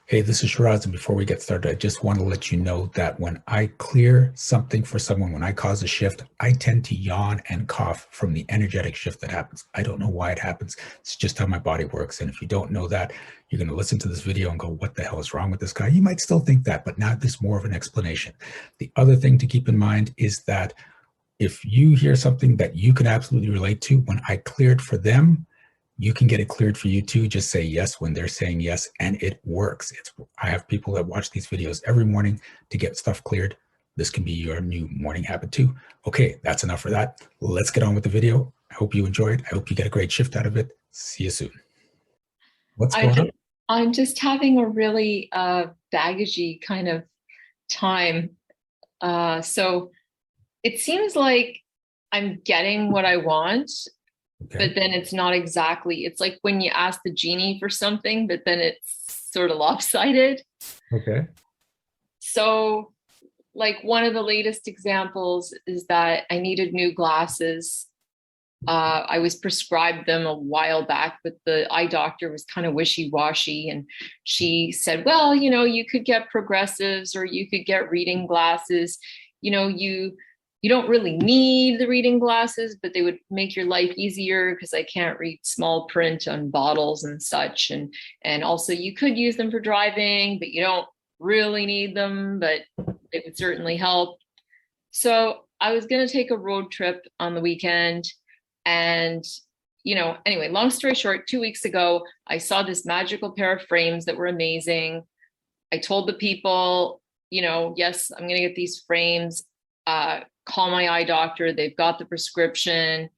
Hey, this is Shiraz, and before we get started, I just want to let you know that when I clear something for someone, when I cause a shift, I tend to yawn and cough from the energetic shift that happens. I don't know why it happens. It's just how my body works. And if you don't know that, you're going to listen to this video and go, what the hell is wrong with this guy? You might still think that, but now there's more of an explanation. The other thing to keep in mind is that if you hear something that you can absolutely relate to, when I cleared for them, you can get it cleared for you too. Just say yes when they're saying yes, and it works. I have people that watch these videos every morning to get stuff cleared. This can be your new morning habit too. Okay, that's enough for that. Let's get on with the video. I hope you enjoy it. I hope you get a great shift out of it. See you soon. What's I'm going just, on? I'm just having a really baggagey kind of time. So it seems like I'm getting what I want, but Okay. then it's not exactly. It's like when you ask the genie for something, but then it's sort of lopsided. Okay. So, like one of the latest examples is that I needed new glasses. I was prescribed them a while back, but the eye doctor was kind of wishy-washy. And she said, well, you could get progressives or you could get reading glasses. You don't really need the reading glasses, but they would make your life easier because I can't read small print on bottles and such. And also you could use them for driving, but you don't really need them, but it would certainly help. So I was going to take a road trip on the weekend. And, anyway, long story short, 2 weeks ago, I saw this magical pair of frames that were amazing. I told the people, yes, I'm going to get these frames. Call my eye doctor. They've got the prescription.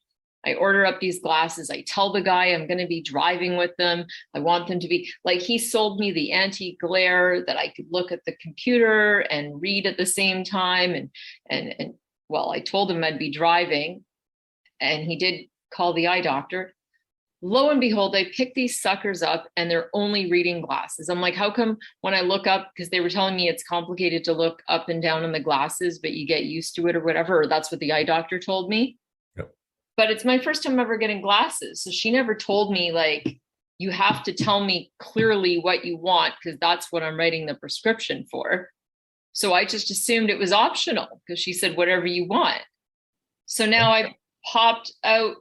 I order up these glasses. I tell the guy I'm going to be driving with them. I want them to be like, he sold me the anti-glare that I could look at the computer and read at the same time. And well, I told him I'd be driving, and he did call the eye doctor. Lo and behold, I picked these suckers up and they're only reading glasses. I'm like, how come when I look up, because they were telling me it's complicated to look up and down in the glasses, but you get used to it or whatever, or that's what the eye doctor told me. Yep. But it's my first time ever getting glasses. So she never told me, like, you have to tell me clearly what you want because that's what I'm writing the prescription for. So I just assumed it was optional because she said, whatever you want. So now I've popped out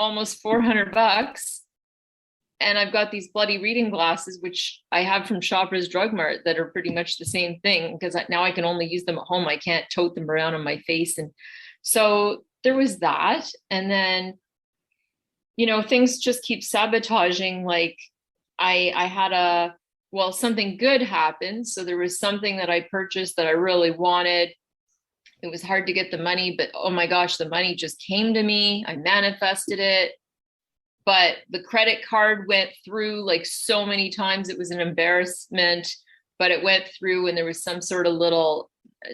almost $400 and I've got these bloody reading glasses, which I have from Shoppers Drug Mart that are pretty much the same thing because now I can only use them at home. I can't tote them around on my face. And so there was that. And then, things just keep sabotaging. Like I had something good happened. So there was something that I purchased that I really wanted. It was hard to get the money, but oh my gosh, the money just came to me. I manifested it. But the credit card went through like so many times. It was an embarrassment, but it went through and there was some sort of little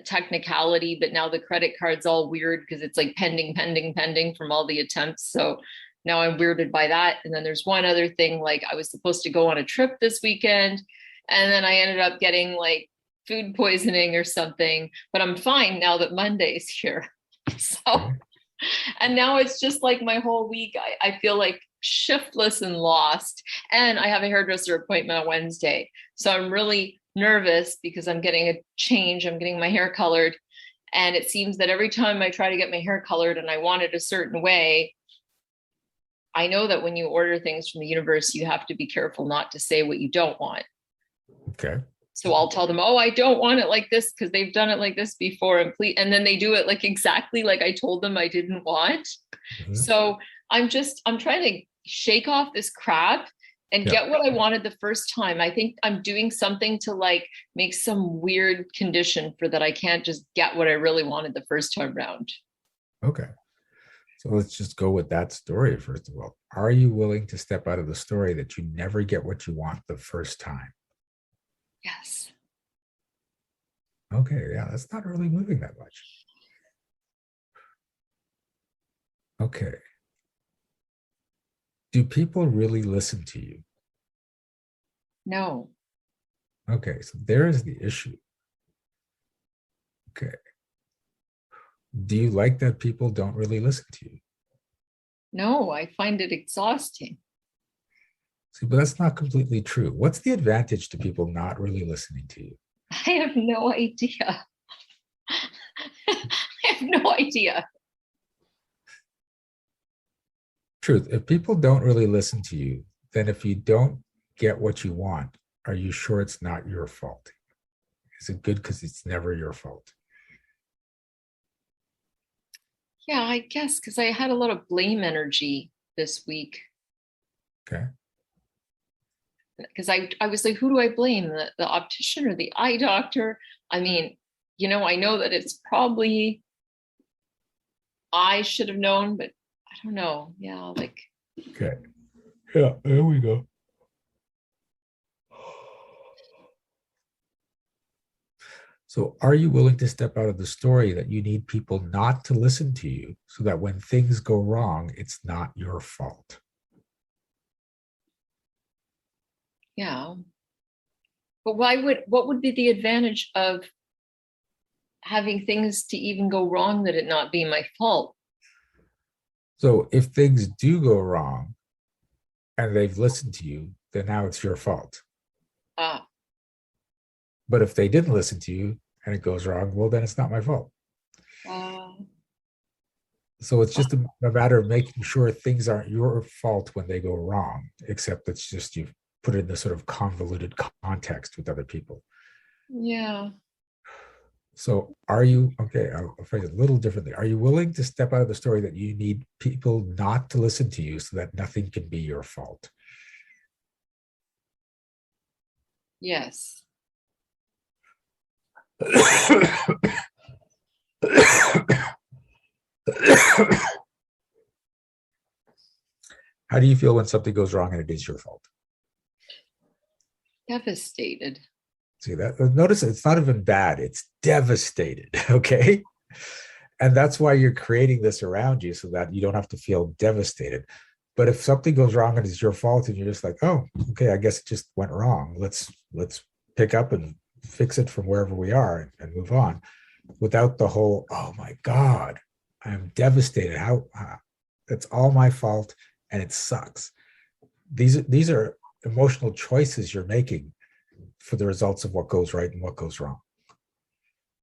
technicality. But now the credit card's all weird because it's like pending, pending, pending from all the attempts. So now I'm weirded by that. And then there's one other thing, like I was supposed to go on a trip this weekend. And then I ended up getting like food poisoning or something, but I'm fine now that Monday's here. So, Okay. and now it's just like my whole week, I feel like shiftless and lost. And I have a hairdresser appointment on Wednesday. So I'm really nervous because I'm getting a change. I'm getting my hair colored. And it seems that every time I try to get my hair colored and I want it a certain way, I know that when you order things from the universe, you have to be careful not to say what you don't want. Okay. So I'll tell them, oh, I don't want it like this because they've done it like this before. And then they do it like exactly like I told them I didn't want. Mhm. So I'm trying to shake off this crap and Yeah. get what I wanted the first time. I think I'm doing something to like make some weird condition for that. I can't just get what I really wanted the first time round. Okay. So let's just go with that story first of all. Are you willing to step out of the story that you never get what you want the first time? Yes. Okay, yeah, that's not really moving that much. Okay. Do people really listen to you? No. Okay, so there's the issue. Okay. Do you like that people don't really listen to you? No, I find it exhausting. See, but that's not completely true. What's the advantage to people not really listening to you? I have no idea. I have no idea. Truth, if people don't really listen to you, then if you don't get what you want, are you sure it's not your fault? Is it good because it's never your fault? Yeah, I guess because I had a lot of blame energy this week. Okay. Because I was like, who do I blame? The optician or the eye doctor? I mean, I know that it's probably I should have known, but I don't know. Yeah, like, Okay. Yeah, there we go. So, are you willing to step out of the story that you need people not to listen to you so that when things go wrong, it's not your fault? yeah. But what would be the advantage of having things to even go wrong that it not be my fault? So, if things do go wrong and they've listened to you, then now it's your fault. Ah, But if they didn't listen to you and it goes wrong, well, then it's not my fault. uh, So it's just a matter of making sure things aren't your fault when they go wrong, except it's just you've put it in this sort of convoluted context with other people. yeah. So are you, okay, I'll phrase it a little differently. Are you willing to step out of the story that you need people not to listen to you so that nothing can be your fault? Yes. How do you feel when something goes wrong and it is your fault? Devastated. See that? Notice it's not even bad, it's devastated. Okay. And that's why you're creating this around you so that you don't have to feel devastated. But if something goes wrong and it's your fault and you're just like, oh, okay, I guess it just went wrong. Let's pick up and fix it from wherever we are and move on without the whole, oh my God, I'm devastated. How that's all my fault and it sucks. These are emotional choices you're making for the results of what goes right and what goes wrong.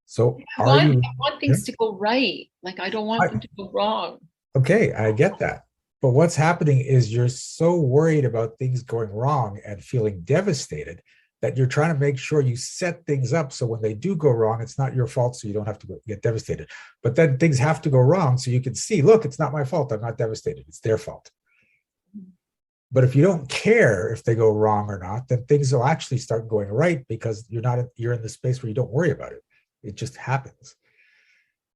So I are want you I want yeah, things to go right. Like I don't want them to go wrong. okay, I get that. But what's happening is you're so worried about things going wrong and feeling devastated that you're trying to make sure you set things up so when they do go wrong, it's not your fault, so you don't have to get devastated. But then things have to go wrong so you can see, look, it's not my fault. I'm not devastated. It's their fault. But if you don't care if they go wrong or not, then things will actually start going right because you're in the space where you don't worry about it. It just happens.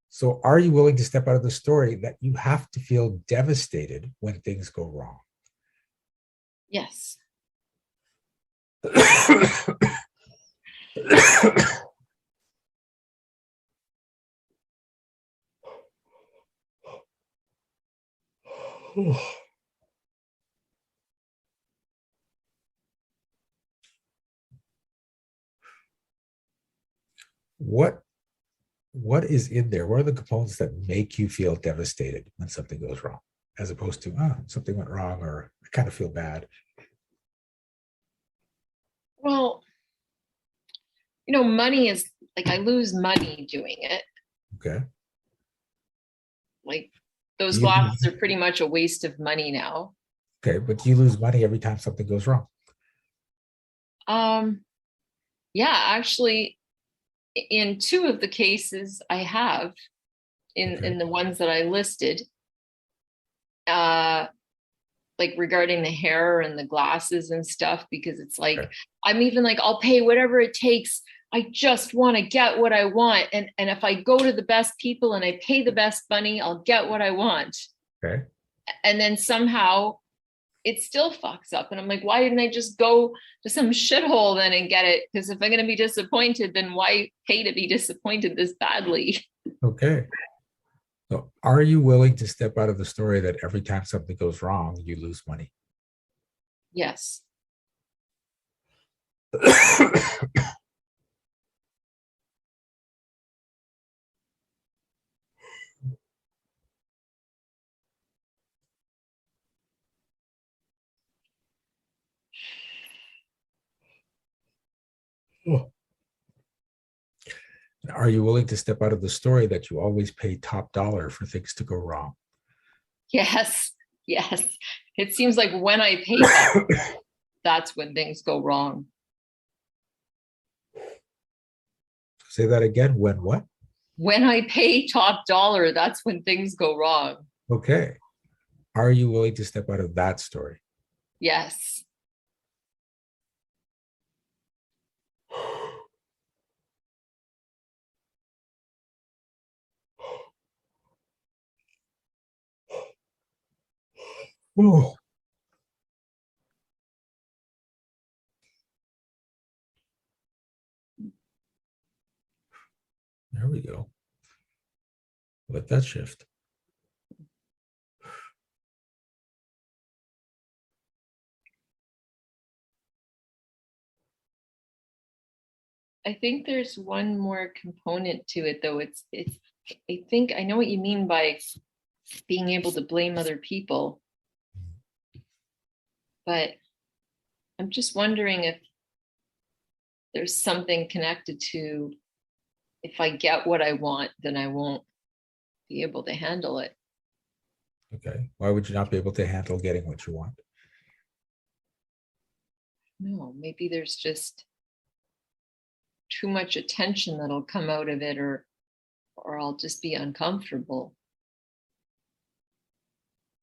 So are you willing to step out of the story that you have to feel devastated when things go wrong? Yes. what what is in there? What are the components that make you feel devastated when something goes wrong, as opposed to something went wrong or I kind of feel bad? Well, money is like I lose money doing it. Okay. Like Do those you glasses are pretty much a waste of money now. okay, but do you lose money every time something goes wrong? Um, yeah, actually, in two of the cases I have Okay. in the ones that I listed, uh, like regarding the hair and the glasses and stuff, because it's like Okay. I'm even like I'll pay whatever it takes. I just want to get what I want, and if I go to the best people and I pay the best money, I'll get what I want. Okay. And then somehow it still fucks up. And I'm like, why didn't I just go to some shithole then and get it? Because if I'm going to be disappointed, then why pay to be disappointed this badly? Okay. So are you willing to step out of the story that every time something goes wrong, you lose money? Yes. Oh. Are you willing to step out of the story that you always pay top dollar for things to go wrong? Yes, yes. It seems like when I pay top, that's when things go wrong. Say that again. When what? When I pay top dollar, that's when things go wrong. Okay. Are you willing to step out of that story? Yes. Oh, there we go. Let that shift. I think there's one more component to it though. It's I think I know what you mean by being able to blame other people, but I'm just wondering if there's something connected to if I get what I want, then I won't be able to handle it. Okay. Why would you not be able to handle getting what you want? No, maybe there's just too much attention that'll come out of it, or I'll just be uncomfortable.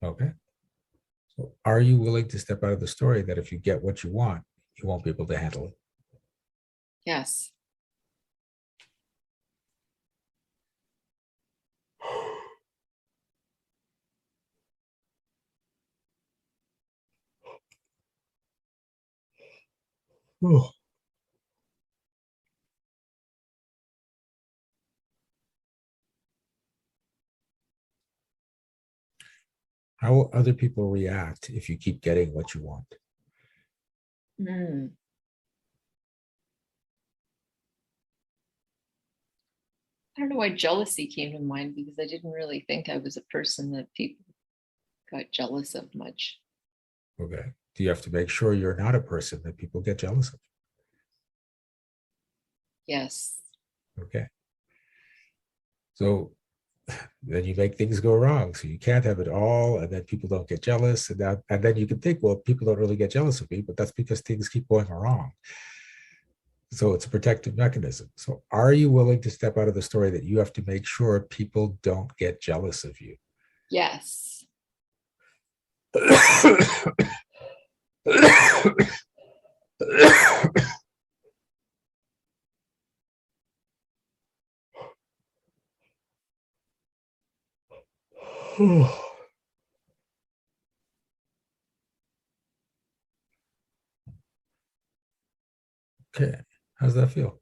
Okay. So are you willing to step out of the story that if you get what you want, you won't be able to handle it? Yes. Oh. How will other people react if you keep getting what you want? Mm. I don't know why jealousy came to mind because I didn't really think I was a person that people got jealous of much. Okay. Do you have to make sure you're not a person that people get jealous of? Yes. Okay. So then you make things go wrong. So you can't have it all, and then people don't get jealous. And then you can think, well, people don't really get jealous of me, but that's because things keep going wrong. So it's a protective mechanism. So are you willing to step out of the story that you have to make sure people don't get jealous of you? Yes. Okay. How's that feel?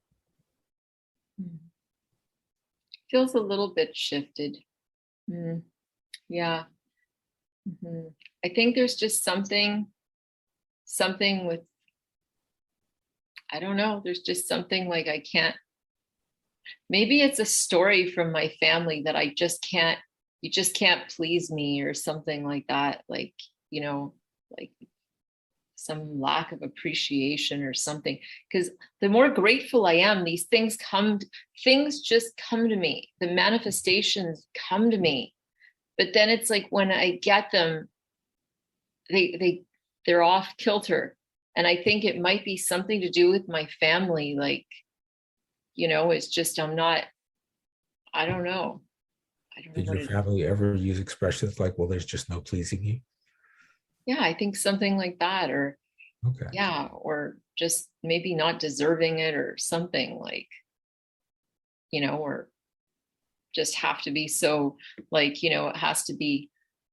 Feels a little bit shifted. Mm. Yeah. Hmm. I think there's just something with, I don't know, there's just something like I can't, maybe it's a story from my family that I just can't, you just can't please me or something like that. Like, you know, like some lack of appreciation or something. Because the more grateful I am, these things things just come to me. The manifestations come to me. But then it's like when I get them, they're off kilter. And I think it might be something to do with my family. Like, it's just I don't know. I don't know Did what your it. family ever use expressions like, well, there's just no pleasing you? Yeah, I think something like that, or Okay. yeah, or just maybe not deserving it or something like, or just have to be so like, it has to be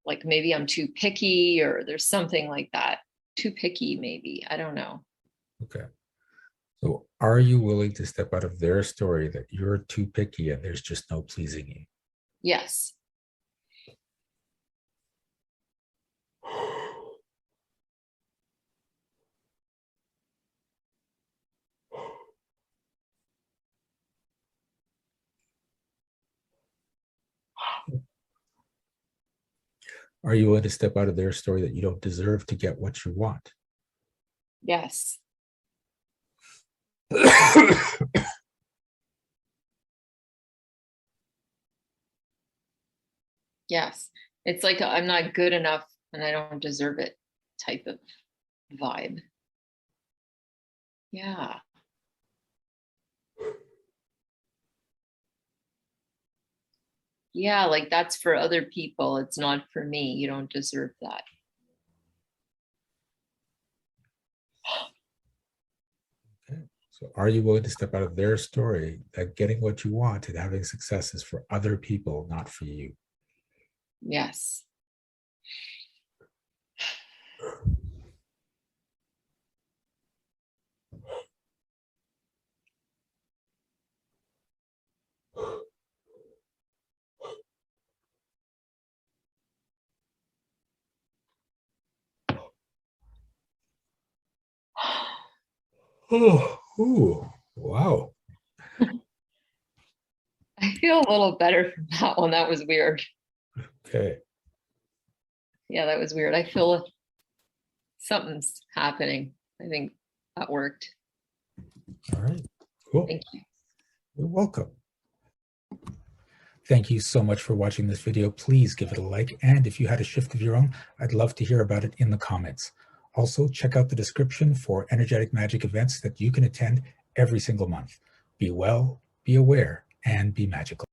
like maybe I'm too picky or there's something like that. Too picky, maybe. I don't know. Okay. So are you willing to step out of their story that you're too picky and there's just no pleasing you? Yes. Are you willing to step out of their story that you don't deserve to get what you want? Yes. Yes. It's like I'm not good enough and I don't deserve it type of vibe. Yeah. Yeah, like that's for other people. It's not for me. You don't deserve that. Okay. So are you willing to step out of their story that getting what you want and having success is for other people, not for you? Yes. Oh, ooh, wow. I feel a little better from that one. That was weird. Okay. Yeah, that was weird. I feel something's happening. I think that worked. All right. Cool. Thank you. You're welcome. Thank you so much for watching this video. Please give it a like. And if you had a shift of your own, I'd love to hear about it in the comments. Also, check out the description for energetic magic events that you can attend every single month. Be well, be aware, and be magical.